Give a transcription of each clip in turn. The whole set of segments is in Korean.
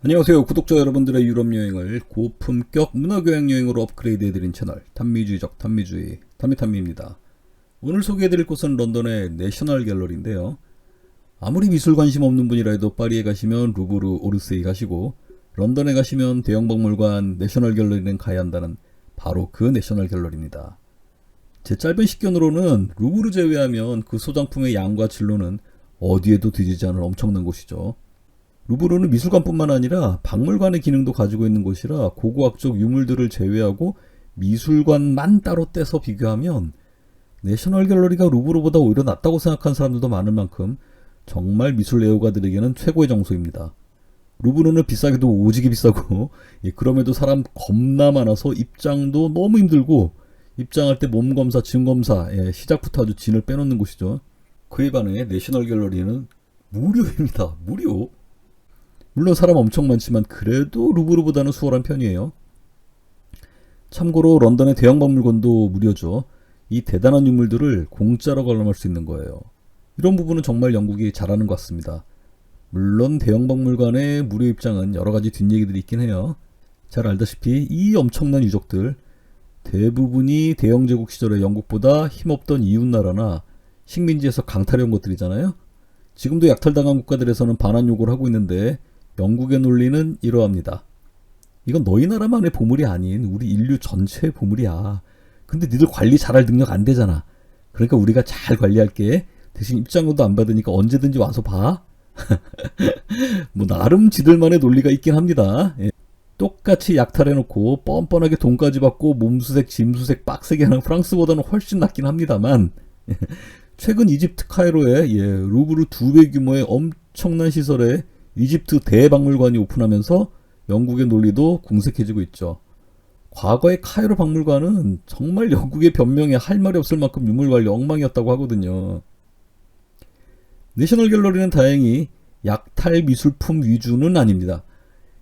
안녕하세요. 구독자 여러분들의 유럽 여행을 고품격 문화교양 여행으로 업그레이드해드린 채널 단미주의적 단미주의 단미탄미입니다. 오늘 소개해드릴 곳은 런던의 내셔널 갤러리인데요. 아무리 미술 관심 없는 분이라 해도 파리에 가시면 루브르, 오르세이 가시고 런던에 가시면 대형박물관 내셔널 갤러리는 가야 한다는 바로 그 내셔널 갤러리입니다. 제 짧은 식견으로는 루브르 제외하면 그 소장품의 양과 질로는 어디에도 뒤지지 않을 엄청난 곳이죠. 루브르는 미술관뿐만 아니라 박물관의 기능도 가지고 있는 곳이라 고고학적 유물들을 제외하고 미술관만 따로 떼서 비교하면 내셔널 갤러리가 루브르보다 오히려 낫다고 생각하는 사람들도 많을 만큼 정말 미술 애호가들에게는 최고의 장소입니다. 루브르는 비싸기도 오지게 비싸고 그럼에도 사람 겁나 많아서 입장도 너무 힘들고 입장할 때 몸검사, 짐검사 시작부터 아주 진을 빼놓는 곳이죠. 그에 반해 내셔널 갤러리는 무료입니다. 무료. 물론 사람 엄청 많지만 그래도 루브르보다는 수월한 편이에요. 참고로 런던의 대형박물관도 무료죠. 이 대단한 유물들을 공짜로 관람할 수 있는 거예요. 이런 부분은 정말 영국이 잘하는 것 같습니다. 물론 대형박물관의 무료 입장은 여러가지 뒷얘기들이 있긴 해요. 잘 알다시피 이 엄청난 유적들 대부분이 대영제국 시절에 영국보다 힘없던 이웃나라나 식민지에서 강탈해온 것들이잖아요. 지금도 약탈당한 국가들에서는 반환 요구를 하고 있는데 영국의 논리는 이러합니다. 이건 너희 나라만의 보물이 아닌 우리 인류 전체의 보물이야. 근데 니들 관리 잘할 능력 안 되잖아. 그러니까 우리가 잘 관리할게. 대신 입장료도 안 받으니까 언제든지 와서 봐. 뭐 나름 지들만의 논리가 있긴 합니다. 똑같이 약탈해놓고 뻔뻔하게 돈까지 받고 몸수색, 짐수색 빡세게 하는 프랑스보다는 훨씬 낫긴 합니다만 최근 이집트 카이로에 루브르 2배 규모의 엄청난 시설에 이집트 대박물관이 오픈하면서 영국의 논리도 궁색해지고 있죠. 과거의 카이로 박물관은 정말 영국의 변명에 할 말이 없을 만큼 유물관리 엉망이었다고 하거든요. 내셔널 갤러리는 다행히 약탈 미술품 위주는 아닙니다.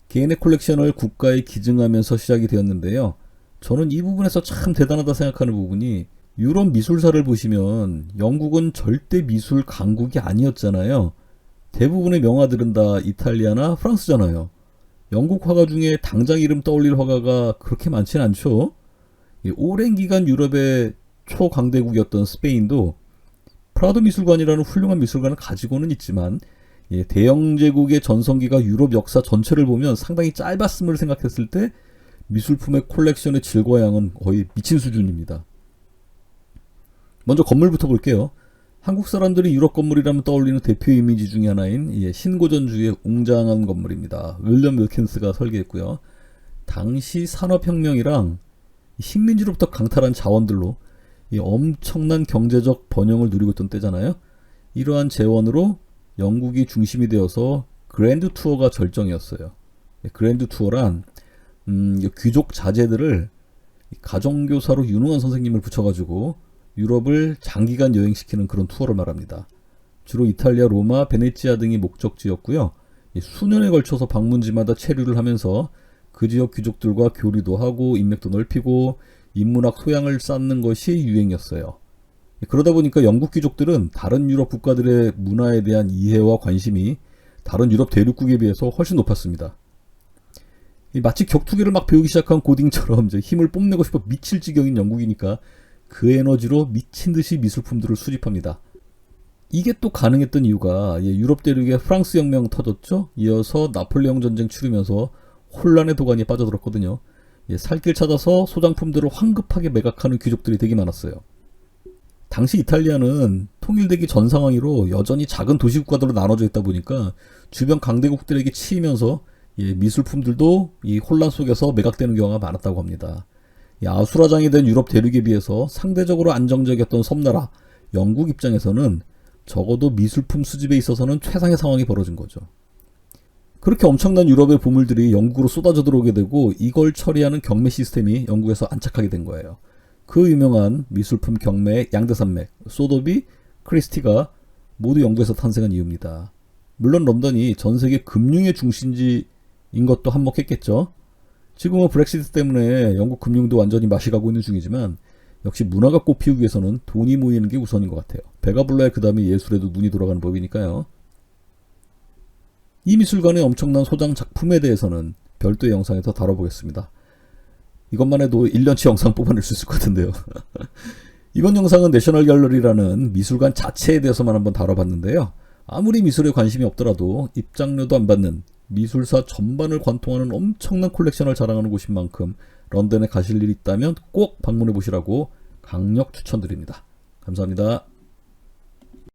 개인의 콜렉션을 국가에 기증하면서 시작이 되었는데요. 저는 이 부분에서 참 대단하다 생각하는 부분이 유럽 미술사를 보시면 영국은 절대 미술 강국이 아니었잖아요. 대부분의 명화들은 다 이탈리아나 프랑스잖아요. 영국 화가 중에 당장 이름 떠올릴 화가가 그렇게 많지는 않죠. 오랜 기간 유럽의 초강대국이었던 스페인도 프라도 미술관이라는 훌륭한 미술관을 가지고는 있지만 대영제국의 전성기가 유럽 역사 전체를 보면 상당히 짧았음을 생각했을 때 미술품의 콜렉션의 질과 양은 거의 미친 수준입니다. 먼저 건물부터 볼게요. 한국 사람들이 유럽 건물이라면 떠올리는 대표 이미지 중에 하나인 신고전주의 웅장한 건물입니다. 윌리엄 윌킨스가 설계했고요. 당시 산업혁명이랑 식민지로부터 강탈한 자원들로 엄청난 경제적 번영을 누리고 있던 때잖아요. 이러한 재원으로 영국이 중심이 되어서 그랜드 투어가 절정이었어요. 그랜드 투어란 귀족 자제들을 가정교사로 유능한 선생님을 붙여가지고 유럽을 장기간 여행시키는 그런 투어를 말합니다. 주로 이탈리아, 로마, 베네치아 등이 목적지였고요. 수년에 걸쳐서 방문지마다 체류를 하면서 그 지역 귀족들과 교류도 하고 인맥도 넓히고 인문학 소양을 쌓는 것이 유행이었어요. 그러다 보니까 영국 귀족들은 다른 유럽 국가들의 문화에 대한 이해와 관심이 다른 유럽 대륙국에 비해서 훨씬 높았습니다. 마치 격투기를 막 배우기 시작한 고딩처럼 이제 힘을 뽐내고 싶어 미칠 지경인 영국이니까 그 에너지로 미친 듯이 미술품들을 수집합니다. 이게 또 가능했던 이유가 유럽 대륙에 프랑스 혁명 터졌죠. 이어서 나폴레옹 전쟁 치르면서 혼란의 도가니에 빠져들었거든요. 살길 찾아서 소장품들을 황급하게 매각하는 귀족들이 되게 많았어요. 당시 이탈리아는 통일되기 전 상황으로 여전히 작은 도시국가들로 나눠져 있다 보니까 주변 강대국들에게 치이면서 미술품들도 이 혼란 속에서 매각되는 경우가 많았다고 합니다. 아수라장이 된 유럽 대륙에 비해서 상대적으로 안정적이었던 섬나라 영국 입장에서는 적어도 미술품 수집에 있어서는 최상의 상황이 벌어진 거죠. 그렇게 엄청난 유럽의 보물들이 영국으로 쏟아져 들어오게 되고 이걸 처리하는 경매 시스템이 영국에서 안착하게 된 거예요. 그 유명한 미술품 경매의 양대산맥, 소더비, 크리스티가 모두 영국에서 탄생한 이유입니다. 물론 런던이 전세계 금융의 중심지인 것도 한몫했겠죠. 지금은 브렉시트 때문에 영국 금융도 완전히 맛이 가고 있는 중이지만 역시 문화가 꽃피우기 위해서는 돈이 모이는 게 우선인 것 같아요. 배가 불러야 그 다음에 예술에도 눈이 돌아가는 법이니까요. 이 미술관의 엄청난 소장 작품에 대해서는 별도의 영상에서 다뤄보겠습니다. 이것만 해도 1년치 영상 뽑아낼 수 있을 것 같은데요. 이번 영상은 내셔널 갤러리라는 미술관 자체에 대해서만 한번 다뤄봤는데요. 아무리 미술에 관심이 없더라도 입장료도 안 받는 미술사 전반을 관통하는 엄청난 콜렉션을 자랑하는 곳인 만큼 런던에 가실 일이 있다면 꼭 방문해 보시라고 강력 추천드립니다. 감사합니다.